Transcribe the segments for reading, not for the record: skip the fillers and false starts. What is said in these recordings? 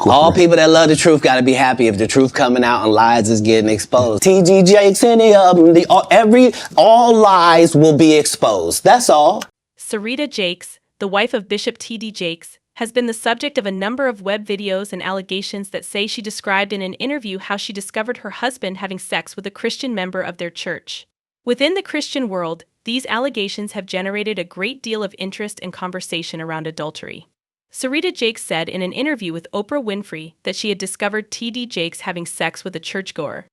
All people that love the truth got to be happy if the truth coming out and lies is getting exposed. T.D. Jakes, any of them, all lies will be exposed. That's all. Sarita Jakes, the wife of Bishop T.D. Jakes, has been the subject of a number of web videos and allegations that say she described in an interview how she discovered her husband having sex with a Christian member of their church. Within the Christian world, these allegations have generated a great deal of interest and conversation around adultery. Sarita Jakes said in an interview with Oprah Winfrey that she had discovered T.D. Jakes having sex with a churchgoer.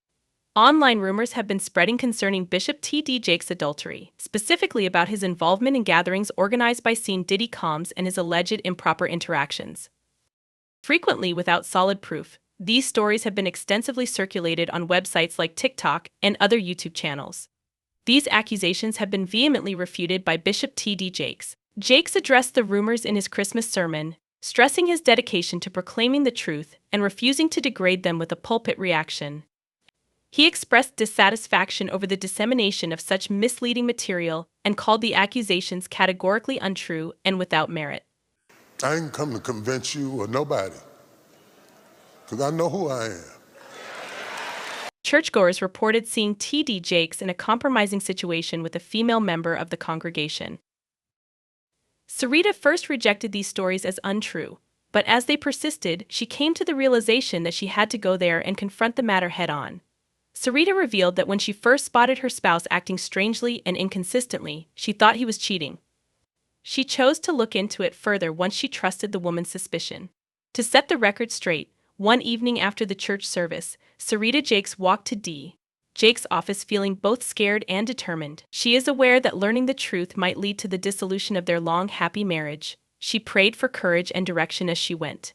Online rumors have been spreading concerning Bishop T.D. Jakes' adultery, specifically about his involvement in gatherings organized by Diddy and his alleged improper interactions. Frequently without solid proof, these stories have been extensively circulated on websites like TikTok and other YouTube channels. These accusations have been vehemently refuted by Bishop T.D. Jakes. Jakes addressed the rumors in his Christmas sermon, stressing his dedication to proclaiming the truth and refusing to degrade them with a pulpit reaction. He expressed dissatisfaction over the dissemination of such misleading material and called the accusations categorically untrue and without merit. I ain't come to convince you or nobody, because I know who I am. Churchgoers reported seeing T.D. Jakes in a compromising situation with a female member of the congregation. Serita first rejected these stories as untrue, but as they persisted, she came to the realization that she had to go there and confront the matter head-on. Serita revealed that when she first spotted her spouse acting strangely and inconsistently, she thought he was cheating. She chose to look into it further once she trusted the woman's suspicion. To set the record straight, one evening after the church service, Sarita Jakes walked to D. Jakes' office feeling both scared and determined. She is aware that learning the truth might lead to the dissolution of their long, happy marriage. She prayed for courage and direction as she went.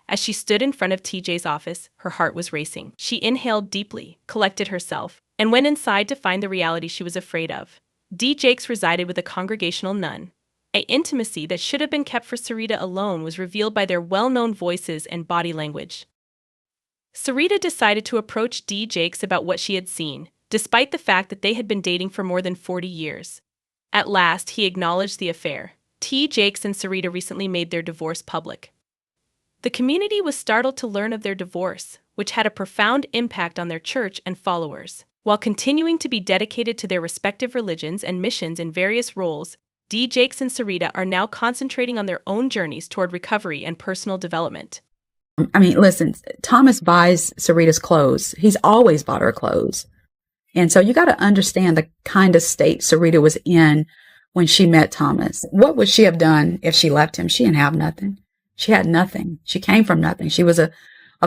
As she stood in front of TJ's office, her heart was racing. She inhaled deeply, collected herself, and went inside to find the reality she was afraid of. D. Jakes resided with a congregational nun. An intimacy that should have been kept for Sarita alone was revealed by their well-known voices and body language. Sarita decided to approach D. Jakes about what she had seen, despite the fact that they had been dating for more than 40 years. At last, he acknowledged the affair. T. Jakes and Sarita recently made their divorce public. The community was startled to learn of their divorce, which had a profound impact on their church and followers. While continuing to be dedicated to their respective religions and missions in various roles, D. Jakes and Sarita are now concentrating on their own journeys toward recovery and personal development. I mean, listen, Thomas buys Sarita's clothes. He's always bought her clothes. And so you got to understand the kind of state Sarita was in when she met Thomas. What would she have done if she left him? She didn't have nothing. She had nothing. She came from nothing. She was a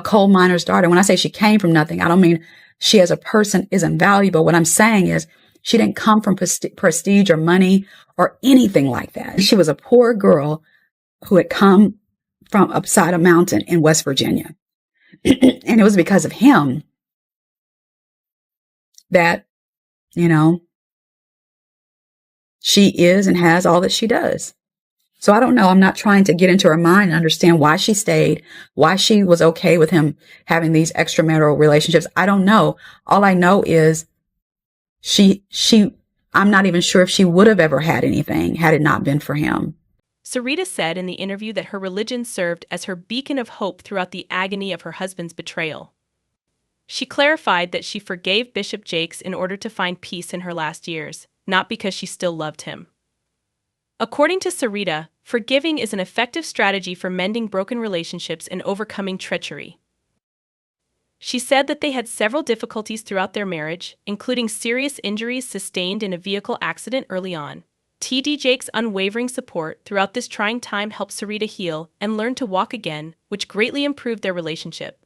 coal miner's daughter. When I say she came from nothing, I don't mean she as a person isn't valuable. What I'm saying is she didn't come from prestige or money or anything like that. She was a poor girl who had come from upside a mountain in West Virginia. And it was because of him that, she is and has all that she does. So I don't know. I'm not trying to get into her mind and understand why she stayed, why she was okay with him having these extramarital relationships. I don't know. All I know is I'm not even sure if she would have ever had anything had it not been for him. Sarita said in the interview that her religion served as her beacon of hope throughout the agony of her husband's betrayal. She clarified that she forgave Bishop Jakes in order to find peace in her last years, not because she still loved him. According to Sarita, forgiving is an effective strategy for mending broken relationships and overcoming treachery. She said that they had several difficulties throughout their marriage, including serious injuries sustained in a vehicle accident early on. T.D. Jakes' unwavering support throughout this trying time helped Sarita heal and learn to walk again, which greatly improved their relationship.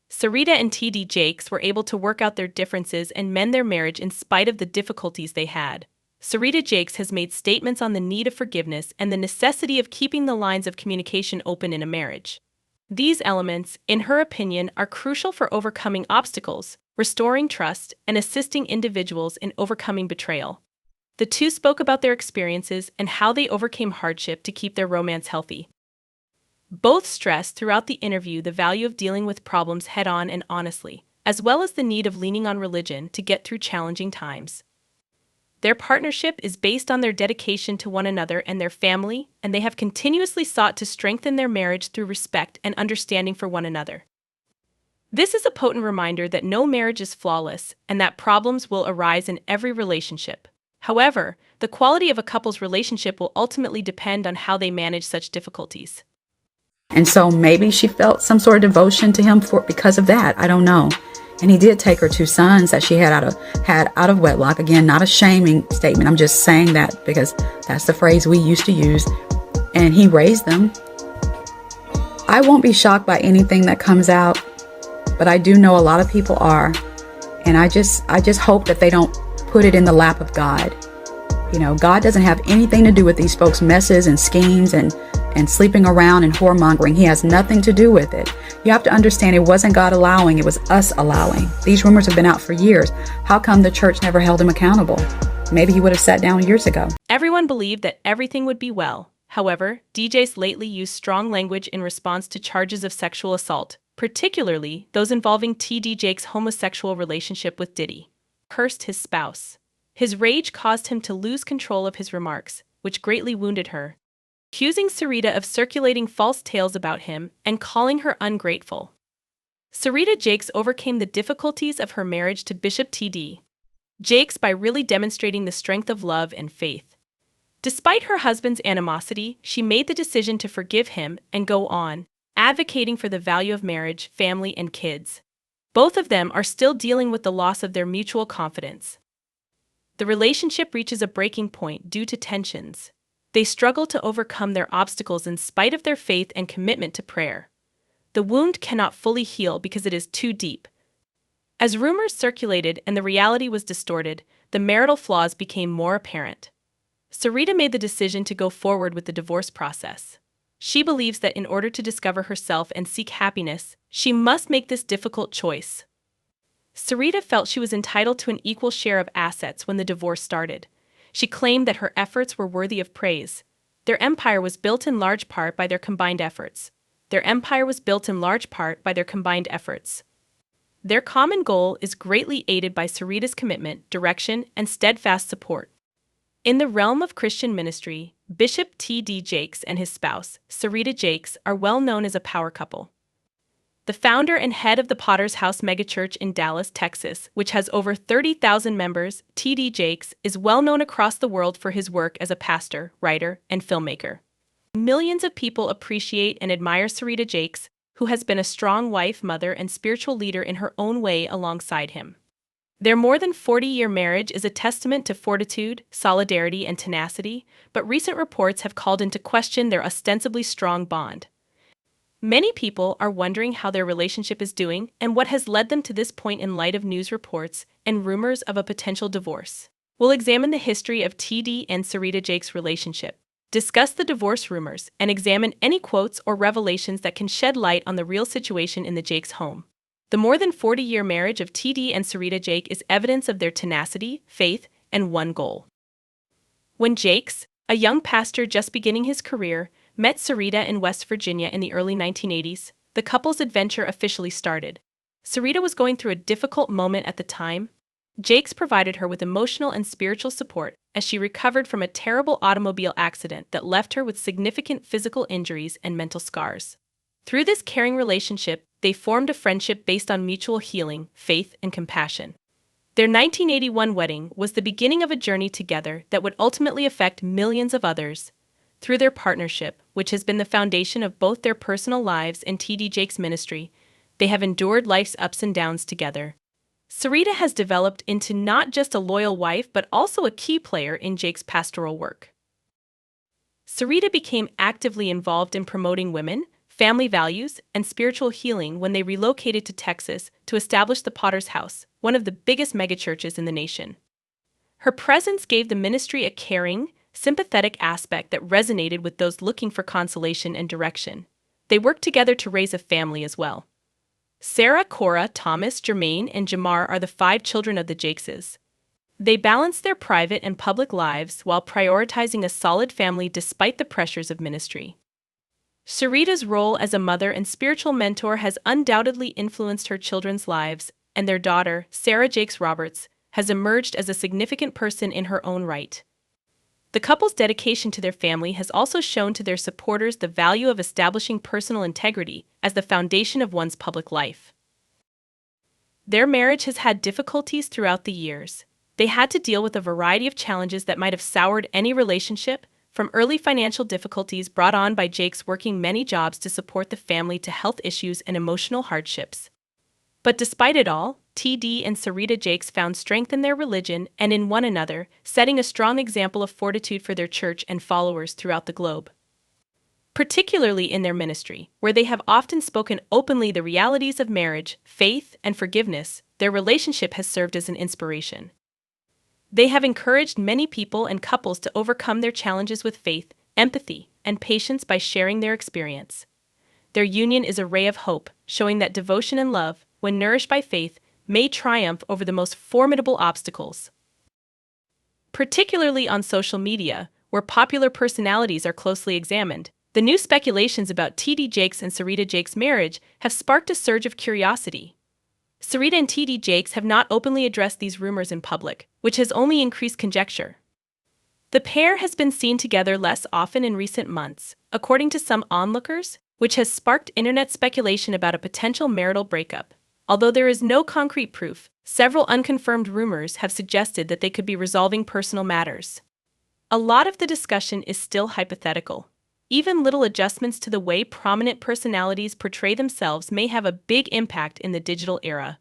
Sarita and T.D. Jakes were able to work out their differences and mend their marriage in spite of the difficulties they had. Sarita Jakes has made statements on the need of forgiveness and the necessity of keeping the lines of communication open in a marriage. These elements, in her opinion, are crucial for overcoming obstacles, restoring trust, and assisting individuals in overcoming betrayal. The two spoke about their experiences and how they overcame hardship to keep their romance healthy. Both stressed throughout the interview the value of dealing with problems head-on and honestly, as well as the need of leaning on religion to get through challenging times. Their partnership is based on their dedication to one another and their family, and they have continuously sought to strengthen their marriage through respect and understanding for one another. This is a potent reminder that no marriage is flawless and that problems will arise in every relationship. However, the quality of a couple's relationship will ultimately depend on how they manage such difficulties. And so maybe she felt some sort of devotion to him because of that. I don't know. And he did take her 2 sons that she had out of wedlock. Again, not a shaming statement. I'm just saying that because that's the phrase we used to use. And he raised them. I won't be shocked by anything that comes out, but I do know a lot of people are. And I just hope that they don't put it in the lap of God. You know, God doesn't have anything to do with these folks' messes and schemes and sleeping around and whoremongering. He has nothing to do with it. You have to understand, it wasn't God allowing, it was us allowing. These rumors have been out for years. How come the church never held him accountable? Maybe he would have sat down years ago. Everyone believed that everything would be well. However, DJs lately used strong language in response to charges of sexual assault, particularly those involving TD Jakes' homosexual relationship with Diddy. Cursed his spouse. His rage caused him to lose control of his remarks, which greatly wounded her, accusing Sarita of circulating false tales about him and calling her ungrateful. Sarita Jakes overcame the difficulties of her marriage to Bishop T.D. Jakes by really demonstrating the strength of love and faith. Despite her husband's animosity, she made the decision to forgive him and go on, advocating for the value of marriage, family, and kids. Both of them are still dealing with the loss of their mutual confidence. The relationship reaches a breaking point due to tensions. They struggle to overcome their obstacles in spite of their faith and commitment to prayer. The wound cannot fully heal because it is too deep. As rumors circulated and the reality was distorted, the marital flaws became more apparent. Sarita made the decision to go forward with the divorce process. She believes that in order to discover herself and seek happiness, she must make this difficult choice. Sarita felt she was entitled to an equal share of assets when the divorce started. She claimed that her efforts were worthy of praise. Their empire was built in large part by their combined efforts. Their common goal is greatly aided by Sarita's commitment, direction, and steadfast support. In the realm of Christian ministry, Bishop T.D. Jakes and his spouse, Sarita Jakes, are well known as a power couple. The founder and head of the Potter's House megachurch in Dallas, Texas, which has over 30,000 members, T.D. Jakes is well known across the world for his work as a pastor, writer, and filmmaker. Millions of people appreciate and admire Sarita Jakes, who has been a strong wife, mother, and spiritual leader in her own way alongside him. Their more than 40-year marriage is a testament to fortitude, solidarity, and tenacity, but recent reports have called into question their ostensibly strong bond. Many people are wondering how their relationship is doing and what has led them to this point in light of news reports and rumors of a potential divorce. We'll examine the history of TD and Sarita Jakes' relationship, discuss the divorce rumors, and examine any quotes or revelations that can shed light on the real situation in the Jakes home. The more than 40-year marriage of TD and Sarita Jakes is evidence of their tenacity, faith, and one goal. When Jakes, a young pastor just beginning his career, met Sarita in West Virginia in the early 1980s, the couple's adventure officially started. Sarita was going through a difficult moment at the time. Jakes provided her with emotional and spiritual support as she recovered from a terrible automobile accident that left her with significant physical injuries and mental scars. Through this caring relationship, they formed a friendship based on mutual healing, faith, and compassion. Their 1981 wedding was the beginning of a journey together that would ultimately affect millions of others. Through their partnership, which has been the foundation of both their personal lives and T.D. Jakes' ministry, they have endured life's ups and downs together. Sarita has developed into not just a loyal wife, but also a key player in Jakes' pastoral work. Sarita became actively involved in promoting women, family values, and spiritual healing when they relocated to Texas to establish the Potter's House, one of the biggest megachurches in the nation. Her presence gave the ministry a caring, sympathetic aspect that resonated with those looking for consolation and direction. They worked together to raise a family as well. Sarah, Cora, Thomas, Jermaine, and Jamar are the 5 children of the Jakeses. They balance their private and public lives while prioritizing a solid family despite the pressures of ministry. Sarita's role as a mother and spiritual mentor has undoubtedly influenced her children's lives, and their daughter, Sarah Jakes Roberts, has emerged as a significant person in her own right. The couple's dedication to their family has also shown to their supporters the value of establishing personal integrity as the foundation of one's public life. Their marriage has had difficulties throughout the years. They had to deal with a variety of challenges that might have soured any relationship, from early financial difficulties brought on by Jakes working many jobs to support the family to health issues and emotional hardships. But despite it all, TD and Sarita Jakes found strength in their religion and in one another, setting a strong example of fortitude for their church and followers throughout the globe. Particularly in their ministry, where they have often spoken openly the realities of marriage, faith, and forgiveness, their relationship has served as an inspiration. They have encouraged many people and couples to overcome their challenges with faith, empathy, and patience by sharing their experience. Their union is a ray of hope, showing that devotion and love, when nourished by faith, may triumph over the most formidable obstacles. Particularly on social media, where popular personalities are closely examined, the new speculations about TD Jakes and Sarita Jakes' marriage have sparked a surge of curiosity. Sarita and TD Jakes have not openly addressed these rumors in public, which has only increased conjecture. The pair has been seen together less often in recent months, according to some onlookers, which has sparked internet speculation about a potential marital breakup. Although there is no concrete proof, several unconfirmed rumors have suggested that they could be resolving personal matters. A lot of the discussion is still hypothetical. Even little adjustments to the way prominent personalities portray themselves may have a big impact in the digital era.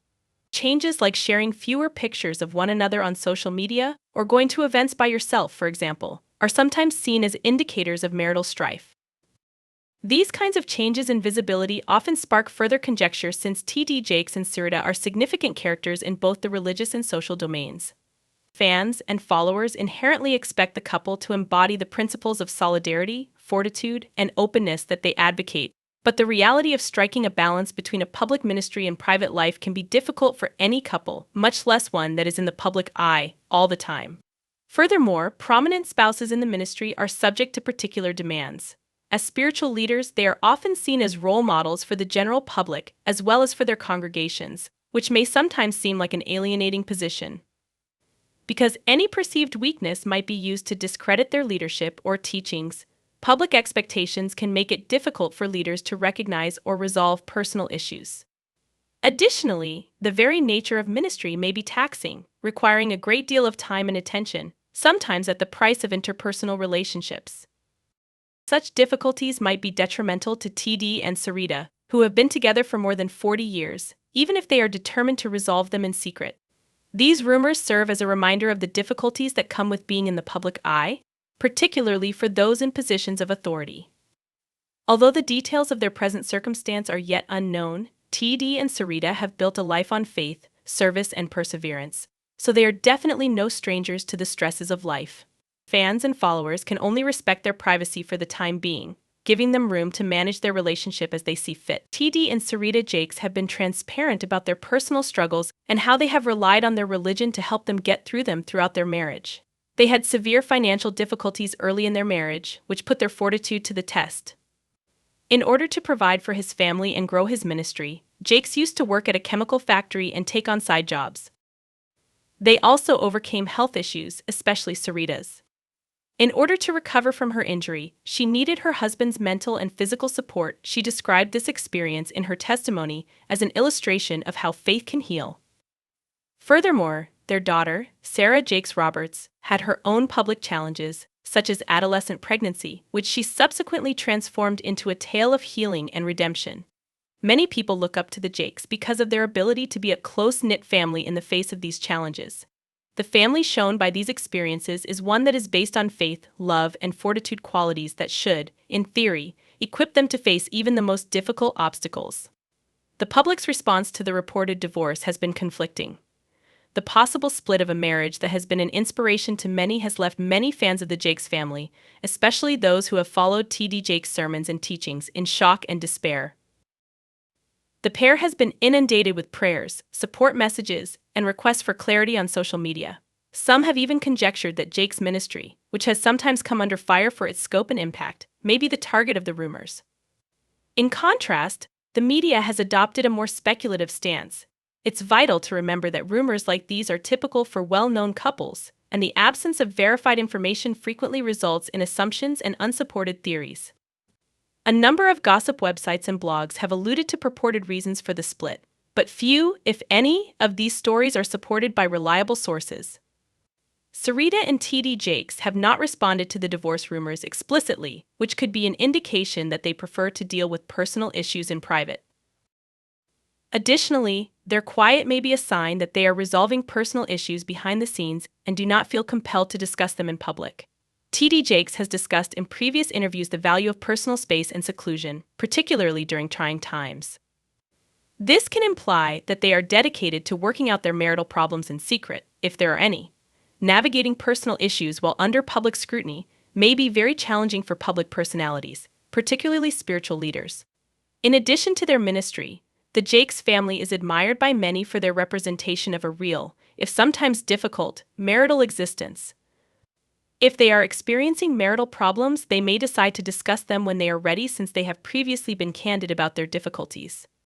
Changes like sharing fewer pictures of one another on social media or going to events by yourself, for example, are sometimes seen as indicators of marital strife. These kinds of changes in visibility often spark further conjecture since TD Jakes and Serita are significant characters in both the religious and social domains. Fans and followers inherently expect the couple to embody the principles of solidarity, fortitude, and openness that they advocate, but the reality of striking a balance between a public ministry and private life can be difficult for any couple, much less one that is in the public eye all the time. Furthermore, prominent spouses in the ministry are subject to particular demands. As spiritual leaders, they are often seen as role models for the general public as well as for their congregations, which may sometimes seem like an alienating position. Because any perceived weakness might be used to discredit their leadership or teachings, public expectations can make it difficult for leaders to recognize or resolve personal issues. Additionally, the very nature of ministry may be taxing, requiring a great deal of time and attention, sometimes at the price of interpersonal relationships. Such difficulties might be detrimental to TD and Sarita, who have been together for more than 40 years, even if they are determined to resolve them in secret. These rumors serve as a reminder of the difficulties that come with being in the public eye, particularly for those in positions of authority. Although the details of their present circumstance are yet unknown, TD and Sarita have built a life on faith, service, and perseverance, so they are definitely no strangers to the stresses of life. Fans and followers can only respect their privacy for the time being, giving them room to manage their relationship as they see fit. TD and Sarita Jakes have been transparent about their personal struggles and how they have relied on their religion to help them get through them throughout their marriage. They had severe financial difficulties early in their marriage, which put their fortitude to the test. In order to provide for his family and grow his ministry, Jakes used to work at a chemical factory and take on side jobs. They also overcame health issues, especially Sarita's. In order to recover from her injury, she needed her husband's mental and physical support. She described this experience in her testimony as an illustration of how faith can heal. Furthermore, their daughter, Sarah Jakes Roberts, had her own public challenges, such as adolescent pregnancy, which she subsequently transformed into a tale of healing and redemption. Many people look up to the Jakes because of their ability to be a close-knit family in the face of these challenges. The family shown by these experiences is one that is based on faith, love, and fortitude, qualities that should, in theory, equip them to face even the most difficult obstacles. The public's response to the reported divorce has been conflicting. The possible split of a marriage that has been an inspiration to many has left many fans of the Jakes family, especially those who have followed TD Jakes' sermons and teachings, in shock and despair. The pair has been inundated with prayers, support messages, and requests for clarity on social media. Some have even conjectured that Jakes' ministry, which has sometimes come under fire for its scope and impact, may be the target of the rumors. In contrast, the media has adopted a more speculative stance, It's vital to remember that rumors like these are typical for well-known couples, and the absence of verified information frequently results in assumptions and unsupported theories. A number of gossip websites and blogs have alluded to purported reasons for the split, but few, if any, of these stories are supported by reliable sources. Sarita and T.D. Jakes have not responded to the divorce rumors explicitly, which could be an indication that they prefer to deal with personal issues in private. Additionally, their quiet may be a sign that they are resolving personal issues behind the scenes and do not feel compelled to discuss them in public. T.D. Jakes has discussed in previous interviews the value of personal space and seclusion, particularly during trying times. This can imply that they are dedicated to working out their marital problems in secret, if there are any. Navigating personal issues while under public scrutiny may be very challenging for public personalities, particularly spiritual leaders. In addition to their ministry, the Jakes family is admired by many for their representation of a real, if sometimes difficult, marital existence. If they are experiencing marital problems, they may decide to discuss them when they are ready, since they have previously been candid about their difficulties.